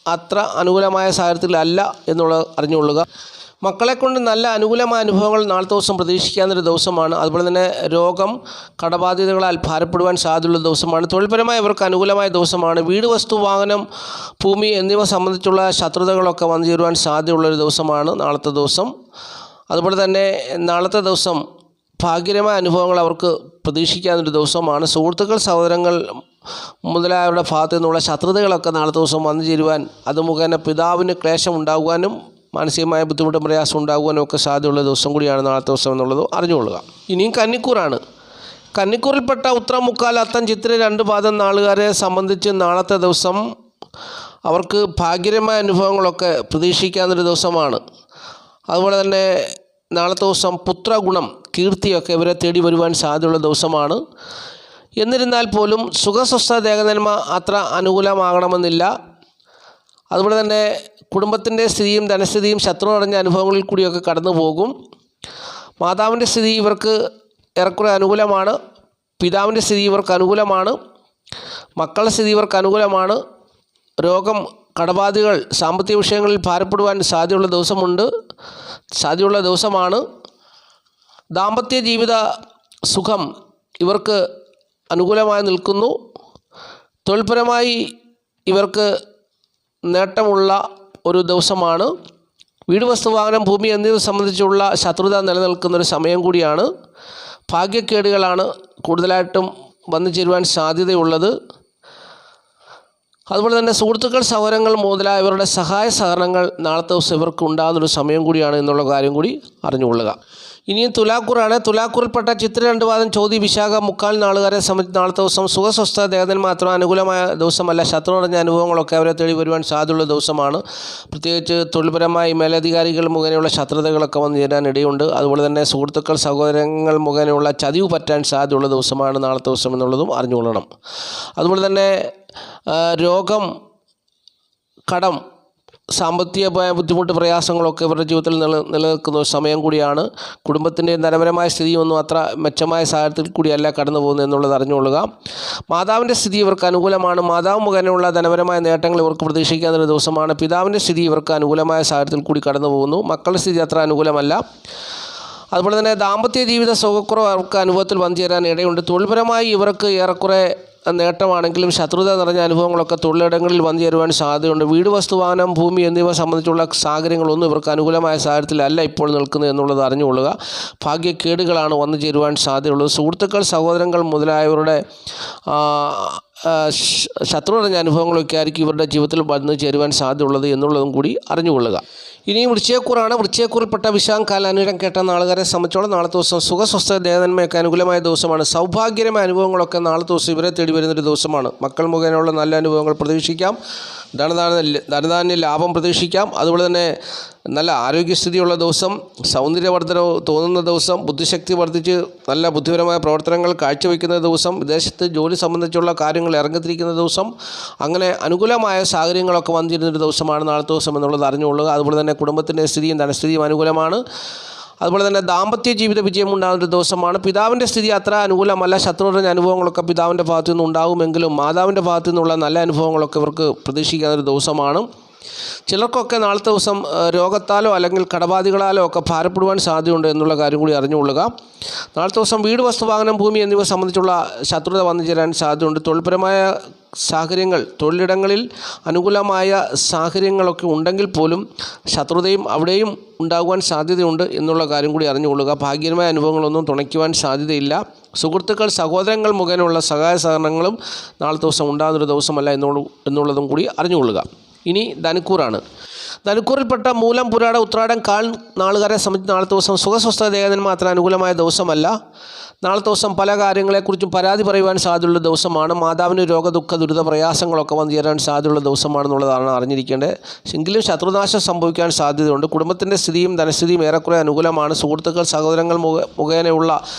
അത്ര അനുകൂലമായ സാഹചര്യത്തിലല്ല എന്നുള്ളത് അറിഞ്ഞുകൊള്ളുക. മക്കളെ കൊണ്ട് നല്ല അനുകൂലമായ അനുഭവങ്ങൾ നാളത്തെ ദിവസം പ്രതീക്ഷിക്കാവുന്നൊരു ദിവസമാണ്. അതുപോലെ തന്നെ രോഗം, കടബാധ്യതകളാൽ ഭാരപ്പെടുവാൻ സാധ്യതയുള്ള ദിവസമാണ്. തൊഴിൽപരമായി ഇവർക്ക് അനുകൂലമായ ദിവസമാണ്. വീട്, വസ്തു, വാഹനം, ഭൂമി എന്നിവ സംബന്ധിച്ചുള്ള ശത്രുതകളൊക്കെ വന്നു ചേരുവാൻ സാധ്യതയുള്ളൊരു ദിവസമാണ് നാളത്തെ ദിവസം. അതുപോലെ തന്നെ നാളത്തെ ദിവസം ഭാഗ്യകരമായ അനുഭവങ്ങൾ അവർക്ക് പ്രതീക്ഷിക്കാവുന്നൊരു ദിവസമാണ്. സുഹൃത്തുക്കൾ, സഹോദരങ്ങൾ മുതലായവരുടെ ഭാഗത്തു നിന്നുള്ള ശത്രുതകളൊക്കെ നാളത്തെ ദിവസം വന്നു ചേരുവാൻ, അത് മുഖേന പിതാവിന് ക്ലേശം ഉണ്ടാകുവാനും മാനസികമായ ബുദ്ധിമുട്ടും പ്രയാസം ഉണ്ടാകുവാനും ഒക്കെ സാധ്യതയുള്ള ദിവസം കൂടിയാണ് നാളത്തെ ദിവസം എന്നുള്ളത് അറിഞ്ഞുകൊള്ളുക. ഇനിയും കന്നിക്കൂറാണ്. കന്നിക്കൂറിൽപ്പെട്ട ഉത്രം, മുക്കാൽ, അത്തം, ചിത്തിര 2 പാദം നാളുകാരെ സംബന്ധിച്ച് നാളത്തെ ദിവസം അവർക്ക് ഭാഗ്യകരമായ അനുഭവങ്ങളൊക്കെ പ്രതീക്ഷിക്കാവുന്നൊരു ദിവസമാണ്. അതുപോലെ തന്നെ നാളത്തെ ദിവസം പുത്രഗുണം, കീർത്തിയൊക്കെ ഇവരെ തേടി വരുവാൻ സാധ്യതയുള്ള ദിവസമാണ്. എന്നിരുന്നാൽ പോലും സുഖസ്വസ്ഥ ദേഹനന്മ അത്ര അനുകൂലമാകണമെന്നില്ല. അതുപോലെ തന്നെ കുടുംബത്തിൻ്റെ സ്ഥിതിയും ധനസ്ഥിതിയും ശത്രു നിറഞ്ഞ അനുഭവങ്ങളിൽ കൂടിയൊക്കെ കടന്നു പോകും. മാതാവിൻ്റെ സ്ഥിതി ഇവർക്ക് ഏറെക്കുറെ അനുകൂലമാണ്. പിതാവിൻ്റെ സ്ഥിതി ഇവർക്ക് അനുകൂലമാണ്. മക്കളുടെ സ്ഥിതി ഇവർക്ക് അനുകൂലമാണ്. രോഗം, കടബാധ്യതകൾ, സാമ്പത്തിക വിഷയങ്ങളിൽ ഭാരപ്പെടുവാൻ സാധ്യതയുള്ള ദിവസമാണ്. ദാമ്പത്യ ജീവിത സുഖം ഇവർക്ക് അനുകൂലമായി നിൽക്കുന്നു. തൊഴിൽപരമായി ഇവർക്ക് നേട്ടമുള്ള ഒരു ദിവസമാണ്. വീട്, വസ്തു, വാഹനം, ഭൂമി എന്നിവ സംബന്ധിച്ചുള്ള ശത്രുത നിലനിൽക്കുന്നൊരു സമയം കൂടിയാണ്. ഭാഗ്യക്കേടുകളാണ് കൂടുതലായിട്ടും വന്നു ചേരുവാൻ സാധ്യതയുള്ളത്. അതുപോലെ തന്നെ സുഹൃത്തുക്കൾ, സഹോദരങ്ങൾ മുതലായവരുടെ സഹായ സഹകരണങ്ങൾ നാളത്തെ ദിവസം ഇവർക്ക് ഉണ്ടാകുന്നൊരു സമയം കൂടിയാണ് എന്നുള്ള കാര്യം കൂടി അറിഞ്ഞുകൊള്ളുക. ഇനിയും തുലാക്കൂറാണ്. തുലാക്കൂറിൽപ്പെട്ട ചിത്തിര 2 പാദം, ചോതി, വിശാഖ, മുക്കാൽ നാളുകാരെ സംബന്ധിച്ച് നാളത്തെ ദിവസം സുഖസ്വസ്ഥ ദേഹത്തിന് മാത്രം അനുകൂലമായ ദിവസമല്ല. ശത്രു നിറഞ്ഞ അനുഭവങ്ങളൊക്കെ അവരെ തേടി വരുവാൻ സാധ്യതയുള്ള ദിവസമാണ്. പ്രത്യേകിച്ച് തൊഴിൽപരമായി മേലധികാരികൾ മുഖേനയുള്ള ശത്രുതകളൊക്കെ വന്നു ചേരാൻ ഇടയുണ്ട്. അതുപോലെ തന്നെ സുഹൃത്തുക്കൾ, സഹോദരങ്ങൾ മുഖേനയുള്ള ചതിവ് പറ്റാൻ സാധ്യതയുള്ള ദിവസമാണ് നാളത്തെ ദിവസം എന്നുള്ളതും അറിഞ്ഞുകൊള്ളണം. അതുപോലെ രോഗം, കടം, സാമ്പത്തികമായ ബുദ്ധിമുട്ട്, പ്രയാസങ്ങളൊക്കെ ഇവരുടെ ജീവിതത്തിൽ നിലനിൽക്കുന്ന ഒരു സമയം കൂടിയാണ്. കുടുംബത്തിൻ്റെ ധനപരമായ സ്ഥിതിയൊന്നും അത്ര മെച്ചമായ സാഹചര്യത്തിൽ കൂടിയല്ല കടന്നു പോകുന്നത് എന്നുള്ളത് അറിഞ്ഞുകൊള്ളുക. മാതാവിൻ്റെ സ്ഥിതി ഇവർക്ക് അനുകൂലമാണ്. മാതാവ് മുഖേനയുള്ള ധനപരമായ നേട്ടങ്ങൾ ഇവർക്ക് പ്രതീക്ഷിക്കാവുന്ന ദിവസമാണ്. പിതാവിൻ്റെ സ്ഥിതി ഇവർക്ക് അനുകൂലമായ സാഹചര്യത്തിൽ കൂടി കടന്നു പോകുന്നു. മക്കളുടെ സ്ഥിതി അത്ര അനുകൂലമല്ല. അതുപോലെ തന്നെ ദാമ്പത്യ ജീവിത സുഖക്കുറവ് അവർക്ക് അനുഭവത്തിൽ വന്നു ചേരാൻ ഇടയുണ്ട്. തൊഴിൽപരമായി ഇവർക്ക് ഏറെക്കുറെ നേട്ടമാണെങ്കിലും ശത്രുത നിറഞ്ഞ അനുഭവങ്ങളൊക്കെ തൊഴിലിടങ്ങളിൽ വന്നു ചേരുവാൻ സാധ്യതയുണ്ട്. വീട്, വസ്തു, വാഹനം, ഭൂമി എന്നിവ സംബന്ധിച്ചുള്ള സാഹചര്യങ്ങളൊന്നും ഇവർക്ക് അനുകൂലമായ സാഹചര്യത്തിലല്ല ഇപ്പോൾ നിൽക്കുന്നത് എന്നുള്ളത് അറിഞ്ഞുകൊള്ളുക. ഭാഗ്യക്കേടുകളാണ് വന്നു ചേരുവാൻ സാധ്യതയുള്ളത്. സുഹൃത്തുക്കൾ, സഹോദരങ്ങൾ മുതലായവരുടെ ശത്രു നിറഞ്ഞ അനുഭവങ്ങളൊക്കെ ആയിരിക്കും ഇവരുടെ ജീവിതത്തിൽ വന്നു ചേരുവാൻ സാധ്യതയുള്ളത് എന്നുള്ളതും കൂടി അറിഞ്ഞുകൊള്ളുക. ഇനിയും വൃശ്ചികക്കൂറാണ്. വൃശ്ചികക്കൂറിൽപ്പെട്ട വിശാഖം, കാൽ, അനിഴം കേട്ട നാളുകാരെ സംബന്ധിച്ചോളം നാളത്തെ ദിവസം സുഖസ്വസ്ഥ ദേഹനന്മയൊക്കെ അനുകൂലമായ ദിവസമാണ്. സൗഭാഗ്യകരമായ അനുഭവങ്ങളൊക്കെ നാളത്തെ ദിവസം ഇവരെ തേടി വരുന്നൊരു ദിവസമാണ്. മക്കൾ മുഖേനയുള്ള നല്ല അനുഭവങ്ങൾ പ്രതീക്ഷിക്കാം. ധനധാന്യ ലാഭം പ്രതീക്ഷിക്കാം. അതുപോലെ തന്നെ നല്ല ആരോഗ്യസ്ഥിതിയുള്ള ദിവസം, സൗന്ദര്യവർദ്ധനവ് തോന്നുന്ന ദിവസം, ബുദ്ധിശക്തി വർദ്ധിച്ച് നല്ല ബുദ്ധിപരമായ പ്രവർത്തനങ്ങൾ കാഴ്ചവെക്കുന്ന ദിവസം, വിദേശത്ത് ജോലി സംബന്ധിച്ചുള്ള കാര്യങ്ങൾ ഇറങ്ങിത്തിരിക്കുന്ന ദിവസം, അങ്ങനെ അനുകൂലമായ സാഹചര്യങ്ങളൊക്കെ വന്നിരുന്നൊരു ദിവസമാണ് നാളത്തെ ദിവസം എന്നുള്ളത് അറിഞ്ഞുകൊള്ളുക. അതുപോലെ തന്നെ കുടുംബത്തിൻ്റെ സ്ഥിതിയും ധനസ്ഥിതിയും അനുകൂലമാണ്. അതുപോലെ തന്നെ ദാമ്പത്യ ജീവിത വിജയം ഉണ്ടാകുന്നൊരു ദിവസമാണ്. പിതാവിൻ്റെ സ്ഥിതി അത്ര അനുകൂലമല്ല. ശത്രു നിറഞ്ഞ അനുഭവങ്ങളൊക്കെ പിതാവിൻ്റെ ഭാഗത്തു നിന്ന് ഉണ്ടാകുമെങ്കിലും മാതാവിൻ്റെ ഭാഗത്തു നിന്നുള്ള നല്ല അനുഭവങ്ങളൊക്കെ ഇവർക്ക് പ്രതീക്ഷിക്കാവുന്നൊരു ദിവസമാണ്. ചിലർക്കൊക്കെ നാളത്തെ ദിവസം രോഗത്താലോ അല്ലെങ്കിൽ കടബാധികളാലോ ഒക്കെ ഭാരപ്പെടുവാൻ സാധ്യതയുണ്ട് എന്നുള്ള കാര്യം കൂടി അറിഞ്ഞുകൊള്ളുക. നാളത്തെ ദിവസം വീട്, വസ്തു, വാഹനം, ഭൂമി എന്നിവ സംബന്ധിച്ചുള്ള ശത്രുത വന്നു ചേരാൻ സാധ്യതയുണ്ട്. തൊഴിൽപരമായ സാഹചര്യങ്ങൾ, തൊഴിലിടങ്ങളിൽ അനുകൂലമായ സാഹചര്യങ്ങളൊക്കെ ഉണ്ടെങ്കിൽ പോലും ശത്രുതയും അവിടെയും ഉണ്ടാകുവാൻ സാധ്യതയുണ്ട് എന്നുള്ള കാര്യം കൂടി അറിഞ്ഞുകൊള്ളുക. ഭാഗ്യകരമായ അനുഭവങ്ങളൊന്നും തുണയ്ക്കുവാൻ സാധ്യതയില്ല. സുഹൃത്തുക്കൾ, സഹോദരങ്ങൾ മുഖേനയുള്ള സഹായ സഹകരണങ്ങളും നാളത്തെ ദിവസം ഉണ്ടാകുന്നൊരു ദിവസമല്ല എന്നുള്ളതും കൂടി അറിഞ്ഞുകൊള്ളുക. ഇനി ധനുക്കൂറാണ്. ധനുക്കൂറിൽപ്പെട്ട മൂലം, പുരാട, ഉത്രാടം, കാൽ നാളുകാരെ സംബന്ധിച്ച് നാളത്തെ ദിവസം സുഖസ്വസ്ഥ ദേഹത്തിന് മാത്രം അനുകൂലമായ ദിവസമല്ല. നാളത്തെ ദിവസം പല കാര്യങ്ങളെക്കുറിച്ചും പരാതി പറയുവാൻ സാധ്യതയുള്ള ദിവസമാണ്. മാതാവിന് രോഗദുഃഖ ദുരിത പ്രയാസങ്ങളൊക്കെ വന്നു ചേരാൻ സാധ്യതയുള്ള ദിവസമാണെന്നുള്ളതാണ് അറിഞ്ഞിരിക്കേണ്ടത്. എങ്കിലും ശത്രുനാശം സംഭവിക്കാൻ സാധ്യതയുണ്ട്. കുടുംബത്തിൻ്റെ സ്ഥിതിയും ധനസ്ഥിതിയും ഏറെക്കുറെ അനുകൂലമാണ്. സുഹൃത്തുക്കൾ സഹോദരങ്ങൾ മുഖേനയുള്ള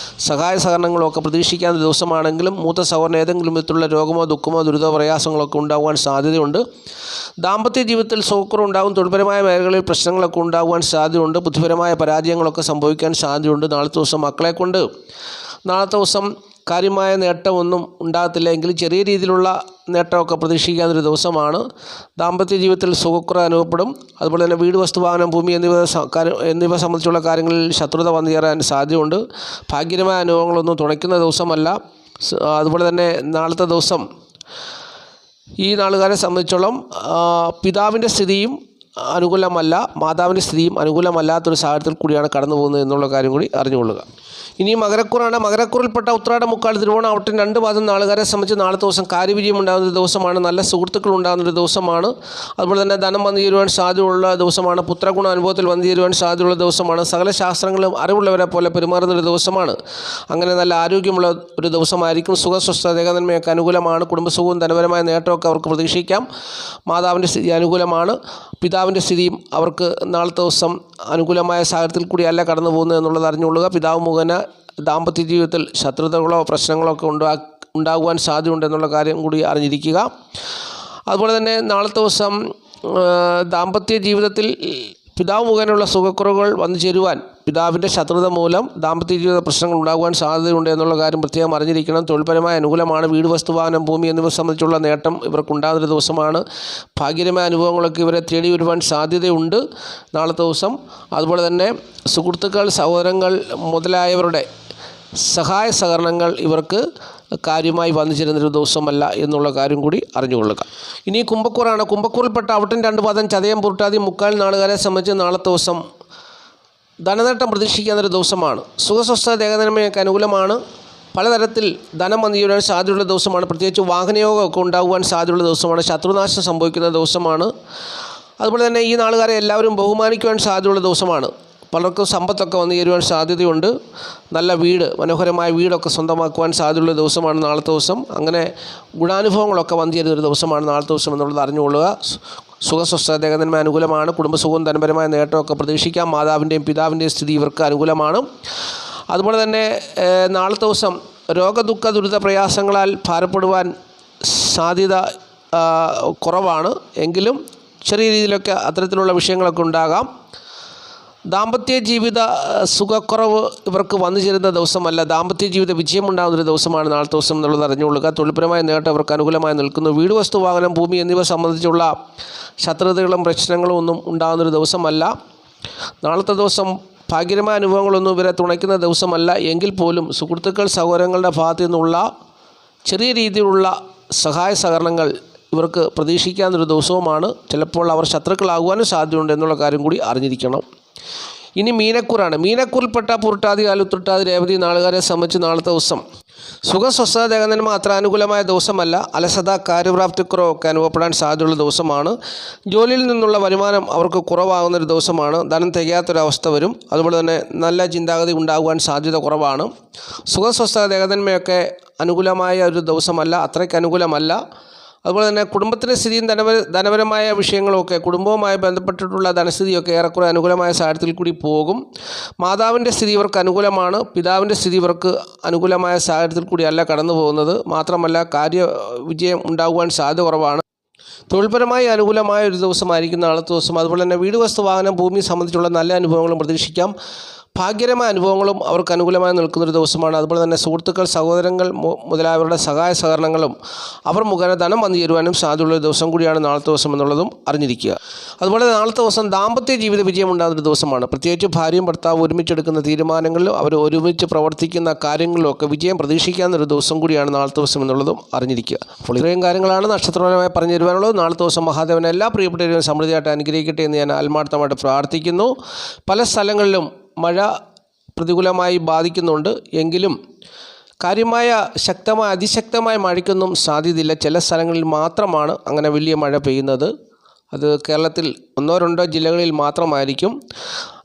സഹായ സഹകരണങ്ങളും ഒക്കെ പ്രതീക്ഷിക്കാവുന്ന ദിവസമാണെങ്കിലും മൂത്ത സഹോദരൻ ഏതെങ്കിലും വിധത്തിലുള്ള രോഗമോ ദുഃഖമോ ദുരിത പ്രയാസങ്ങളൊക്കെ ഉണ്ടാകുവാൻ സാധ്യതയുണ്ട്. ദാമ്പത്യ ജീവിതത്തിൽ സുഖക്കുറവുണ്ടാകും. തൊഴിൽപരമായ മേഖലകളിൽ പ്രശ്നങ്ങളൊക്കെ ഉണ്ടാകുവാൻ സാധ്യതയുണ്ട്. ബുദ്ധിപരമായ പരാജയങ്ങളൊക്കെ സംഭവിക്കാൻ സാധ്യതയുണ്ട്. നാളത്തെ ദിവസം മക്കളെ കൊണ്ട് നാളത്തെ ദിവസം കാര്യമായ നേട്ടമൊന്നും ഉണ്ടാകത്തില്ല. എങ്കിലും ചെറിയ രീതിയിലുള്ള നേട്ടമൊക്കെ പ്രതീക്ഷിക്കാവുന്നൊരു ദിവസമാണ്. ദാമ്പത്യ ജീവിതത്തിൽ സുഖക്കുറവ് അനുഭവപ്പെടും. അതുപോലെ തന്നെ വീട്, വസ്തു, വാഹനം, ഭൂമി എന്നിവ സംബന്ധിച്ചുള്ള കാര്യങ്ങളിൽ ശത്രുത വന്നു ചേരാൻ സാധ്യതയുണ്ട്. ഭാഗ്യകരമായ അനുഭവങ്ങളൊന്നും തുണയ്ക്കുന്ന ദിവസമല്ല. അതുപോലെ തന്നെ നാളത്തെ ദിവസം ഈ നാളുകാരെ സംബന്ധിച്ചോളം പിതാവിൻ്റെ സ്ഥിതിയും അനുകൂലമല്ല, മാതാവിൻ്റെ സ്ഥിതിയും അനുകൂലമല്ലാത്തൊരു സാഹചര്യത്തിൽ കൂടിയാണ് കടന്നു പോകുന്നത് എന്നുള്ള കാര്യം കൂടി അറിഞ്ഞുകൊള്ളുക. ഇനി മകരക്കൂറാണ്. മകരക്കൂറിൽപ്പെട്ട ഉത്രാട, മുക്കാൽ, തിരുവോണം, ഔട്ടം 2 പാദം നാളുകാരെ സംബന്ധിച്ച് നാളത്തെ ദിവസം കാര്യവിജയം ഉണ്ടാകുന്നൊരു ദിവസമാണ്. നല്ല സുഹൃത്തുക്കൾ ഉണ്ടാകുന്നൊരു ദിവസമാണ്. അതുപോലെ തന്നെ ധനം വന്നു ചേരുവാൻ സാധ്യതയുള്ള ദിവസമാണ്. പുത്രഗുണ അനുഭവത്തിൽ വന്നു ചേരുവാൻ സാധ്യതയുള്ള ദിവസമാണ്. സകല ശാസ്ത്രങ്ങളും അറിവുള്ളവരെ പോലെ പെരുമാറുന്നൊരു ദിവസമാണ്. അങ്ങനെ നല്ല ആരോഗ്യമുള്ള ഒരു ദിവസമായിരിക്കും. സുഖസ്വസ്ഥ ദേഹനന്മയൊക്കെ അനുകൂലമാണ്. കുടുംബസുഖവും ധനപരമായ നേട്ടമൊക്കെ അവർക്ക് പ്രതീക്ഷിക്കാം. മാതാവിൻ്റെ സ്ഥിതി അനുകൂലമാണ്. പിതാവിൻ്റെ സ്ഥിതിയും അവർക്ക് നാളത്തെ ദിവസം അനുകൂലമായ സാഹചര്യത്തിൽ കൂടിയല്ല കടന്നു പോകുന്നത് എന്നുള്ളത് അറിഞ്ഞുകൊള്ളുക. പിതാവ് മുഖേന ദാമ്പത്യ ജീവിതത്തിൽ ശത്രുതകളോ പ്രശ്നങ്ങളോ ഒക്കെ ഉണ്ടാകുവാൻ സാധ്യതയുണ്ടെന്നുള്ള കാര്യം കൂടി അറിഞ്ഞിരിക്കുക. അതുപോലെ തന്നെ നാളത്തെ ദിവസം ദാമ്പത്യ ജീവിതത്തിൽ പിതാവ് മുഖേനയുള്ള സുഖക്കുറവുകൾ വന്നു ചേരുവാൻ പിതാവിൻ്റെ ശത്രുത മൂലം ദാമ്പത്യ ജീവിത പ്രശ്നങ്ങൾ ഉണ്ടാകുവാൻ സാധ്യതയുണ്ട് എന്നുള്ള കാര്യം പ്രത്യേകം അറിഞ്ഞിരിക്കണം. തൊഴിൽപരമായ അനുകൂലമാണ്. വീട്, വസ്തു, വാഹനം, ഭൂമി എന്നിവ സംബന്ധിച്ചുള്ള നേട്ടം ഇവർക്കുണ്ടാകുന്നൊരു ദിവസമാണ്. ഭാഗ്യകരമായ അനുഭവങ്ങളൊക്കെ ഇവരെ തേടി വരുവാൻ സാധ്യതയുണ്ട് നാളത്തെ ദിവസം. അതുപോലെ തന്നെ സുഹൃത്തുക്കൾ, സഹോദരങ്ങൾ മുതലായവരുടെ സഹായ സഹകരണങ്ങൾ ഇവർക്ക് കാര്യമായി വന്നു ചേരുന്നൊരു ദിവസമല്ല എന്നുള്ള കാര്യം കൂടി അറിഞ്ഞുകൊള്ളുക. ഇനി കുംഭക്കൂറാണ്. കുംഭക്കൂറിൽപ്പെട്ട ഔട്ടം 2 പാദം ചതയം, പൂർട്ടാതി, മുക്കാൽ നാളുകാരെ സംബന്ധിച്ച് നാളത്തെ ദിവസം ധനനേട്ടം പ്രതീക്ഷിക്കാവുന്നൊരു ദിവസമാണ്. സുഖസ്വസ്ഥ ദേഹനന്മയൊക്കെ അനുകൂലമാണ്. പലതരത്തിൽ ധനം വന്നു ചേരാൻ സാധ്യതയുള്ള ദിവസമാണ്. പ്രത്യേകിച്ച് വാഹനയോഗമൊക്കെ ഉണ്ടാകുവാൻ സാധ്യതയുള്ള ദിവസമാണ്. ശത്രുനാശം സംഭവിക്കുന്ന ദിവസമാണ്. അതുപോലെ തന്നെ ഈ നാളുകാരെ എല്ലാവരും ബഹുമാനിക്കുവാൻ സാധ്യതയുള്ള ദിവസമാണ്. പലർക്കും സമ്പത്തൊക്കെ വന്നു ചേരുവാൻ സാധ്യതയുണ്ട്. നല്ല വീട്, മനോഹരമായ വീടൊക്കെ സ്വന്തമാക്കുവാൻ സാധ്യതയുള്ള ദിവസമാണ് നാളത്തെ ദിവസം. അങ്ങനെ ഗുണാനുഭവങ്ങളൊക്കെ വന്നു ചേരുന്നൊരു ദിവസമാണ് നാളത്തെ ദിവസം എന്നുള്ളത് അറിഞ്ഞുകൊള്ളുക. സുഖസ്വസ്ഥ ദേഹനന്മ അനുകൂലമാണ്. കുടുംബസുഖവും ധനപരമായ നേട്ടമൊക്കെ പ്രതീക്ഷിക്കാം. മാതാവിൻ്റെയും പിതാവിൻ്റെയും സ്ഥിതി ഇവർക്ക് അനുകൂലമാണ്. അതുപോലെ തന്നെ നാളത്തെ ദിവസം രോഗദുഃഖ ദുരിത പ്രയാസങ്ങളാൽ ഭാരപ്പെടുവാൻ സാധ്യത കുറവാണ്. എങ്കിലും ചെറിയ രീതിയിലൊക്കെ അത്തരത്തിലുള്ള വിഷയങ്ങളൊക്കെ ഉണ്ടാകാം. ദാമ്പത്യ ജീവിത സുഖക്കുറവ് ഇവർക്ക് വന്നു ചേരുന്ന ദിവസമല്ല. ദാമ്പത്യ ജീവിത വിജയമുണ്ടാകുന്നൊരു ദിവസമാണ് നാളത്തെ ദിവസം എന്നുള്ളത് അറിഞ്ഞുകൊള്ളുക. തൊഴിൽപരമായ നേട്ടം ഇവർക്ക് അനുകൂലമായി നിൽക്കുന്നു. വീട്, വസ്തു, വാഹനം, ഭൂമി എന്നിവ സംബന്ധിച്ചുള്ള ശത്രുതകളും പ്രശ്നങ്ങളും ഒന്നും ഉണ്ടാകുന്നൊരു ദിവസമല്ല. നാളത്തെ ദിവസം ഭാഗ്യകരമായ അനുഭവങ്ങളൊന്നും ഇവരെ തുണയ്ക്കുന്ന ദിവസമല്ല. എങ്കിൽ പോലും സുഹൃത്തുക്കൾ, സഹോദരങ്ങളുടെ ഭാഗത്തു നിന്നുള്ള ചെറിയ രീതിയിലുള്ള സഹായ സഹകരണങ്ങൾ ഇവർക്ക് പ്രതീക്ഷിക്കാവുന്നൊരു ദിവസവുമാണ്. ചിലപ്പോൾ അവർ ശത്രുക്കളാകുവാനും സാധ്യതയുണ്ട് എന്നുള്ള കാര്യം കൂടി അറിഞ്ഞിരിക്കണം. ഇനി മീനക്കൂറാണ്. മീനക്കൂറിൽപ്പെട്ട പൂർട്ടാതി, ഉത്രട്ടാതി, രേവതി നാളുകാരെ സംബന്ധിച്ച് നാളത്തെ ദിവസം സുഖസ്വസ്ഥ ദേഹനന്മ അത്ര അനുകൂലമായ ദിവസമല്ല. അലസത, കാര്യപ്രാപ്തിക്കുറവൊക്കെ അനുഭവപ്പെടാൻ സാധ്യതയുള്ള ദിവസമാണ്. ജോലിയിൽ നിന്നുള്ള വരുമാനം അവർക്ക് കുറവാകുന്നൊരു ദിവസമാണ്. ധനം തികയാത്തൊരവസ്ഥ വരും. അതുപോലെ തന്നെ നല്ല ചിന്താഗതി ഉണ്ടാകുവാൻ സാധ്യത കുറവാണ്. സുഖസ്വസ്ഥ ദേഹനന്മയൊക്കെ അനുകൂലമായ ഒരു ദിവസമല്ല, അത്രയ്ക്ക് അനുകൂലമല്ല. അതുപോലെ തന്നെ കുടുംബത്തിൻ്റെ സ്ഥിതിയും ധനപരമായ വിഷയങ്ങളുമൊക്കെ കുടുംബവുമായി ബന്ധപ്പെട്ടിട്ടുള്ള ധനസ്ഥിതിയൊക്കെ ഏറെക്കുറെ അനുകൂലമായ സാഹചര്യത്തിൽ കൂടി പോകും. മാതാവിൻ്റെ സ്ഥിതി ഇവർക്ക് അനുകൂലമാണ്. പിതാവിൻ്റെ സ്ഥിതി ഇവർക്ക് അനുകൂലമായ സാഹചര്യത്തിൽ കൂടിയല്ല കടന്നു പോകുന്നത്. മാത്രമല്ല കാര്യവിജയം ഉണ്ടാകുവാൻ സാധ്യത കുറവാണ്. തൊഴിൽപരമായി അനുകൂലമായ ഒരു ദിവസമായിരിക്കും നാളത്തെ ദിവസം. അതുപോലെ തന്നെ വീട്, വസ്തു, വാഹനം, ഭൂമി സംബന്ധിച്ചുള്ള നല്ല അനുഭവങ്ങളും പ്രതീക്ഷിക്കാം. ഭാഗ്യകരമായ അനുഭവങ്ങളും അവർക്ക് അനുകൂലമായി നിൽക്കുന്നൊരു ദിവസമാണ്. അതുപോലെ തന്നെ സുഹൃത്തുക്കൾ, സഹോദരങ്ങൾ മുതലായവരുടെ സഹായ സഹകരണങ്ങളും അവർ മുഖേന ധനം വന്നു ചേരുവാനും സാധ്യതയുള്ളൊരു ദിവസം കൂടിയാണ് നാളത്തെ ദിവസം എന്നുള്ളതും അറിഞ്ഞിരിക്കുക. അതുപോലെ നാളത്തെ ദിവസം ദാമ്പത്യ ജീവിത വിജയം ഉണ്ടാകുന്നൊരു ദിവസമാണ്. പ്രത്യേകിച്ച് ഭാര്യയും ഭർത്താവും ഒരുമിച്ചെടുക്കുന്ന തീരുമാനങ്ങളിലും അവർ ഒരുമിച്ച് പ്രവർത്തിക്കുന്ന കാര്യങ്ങളിലുമൊക്കെ വിജയം പ്രതീക്ഷിക്കാവുന്നൊരു ദിവസം കൂടിയാണ് നാളത്തെ ദിവസം എന്നുള്ളതും അറിഞ്ഞിരിക്കുക. അപ്പോൾ ഇത്രയും കാര്യങ്ങളാണ് നക്ഷത്രപരമായി പറഞ്ഞു തരുവാനുള്ളത്. നാളത്തെ ദിവസം മഹാദേവനെ എല്ലാ പ്രിയപ്പെട്ടവരും സമൃദ്ധിയായിട്ട് അനുഗ്രഹിക്കട്ടെ എന്ന് ഞാൻ ആത്മാർത്ഥമായിട്ട് പ്രാർത്ഥിക്കുന്നു. പല സ്ഥലങ്ങളിലും മഴ പ്രതികൂലമായി ബാധിക്കുന്നുണ്ട്. എങ്കിലും കാര്യമായ അതിശക്തമായ മഴയ്ക്കൊന്നും സാധ്യതയില്ല. ചില സ്ഥലങ്ങളിൽ മാത്രമാണ് അങ്ങനെ വലിയ മഴ പെയ്യുന്നത്. അത് കേരളത്തിൽ 1-2 ജില്ലകളിൽ മാത്രമായിരിക്കും.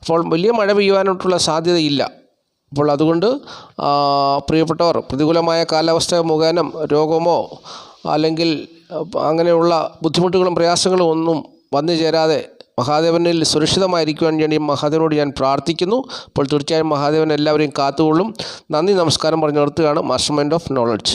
അപ്പോൾ വലിയ മഴ പെയ്യുവാനായിട്ടുള്ള സാധ്യതയില്ല. അപ്പോൾ അതുകൊണ്ട് പ്രിയപ്പെട്ടവർ, പ്രതികൂലമായ കാലാവസ്ഥ മുഖേന രോഗമോ അല്ലെങ്കിൽ അങ്ങനെയുള്ള ബുദ്ധിമുട്ടുകളും പ്രയാസങ്ങളും ഒന്നും വന്നു ചേരാതെ മഹാദേവനിൽ സുരക്ഷിതമായിരിക്കുവാൻ വേണ്ടി മഹാദേവനോട് ഞാൻ പ്രാർത്ഥിക്കുന്നു. അപ്പോൾ തീർച്ചയായും മഹാദേവൻ എല്ലാവരെയും കാത്തുകൊള്ളും. നന്ദി, നമസ്കാരം പറഞ്ഞു നിർത്തുകയാണ്. Master mind of knowledge.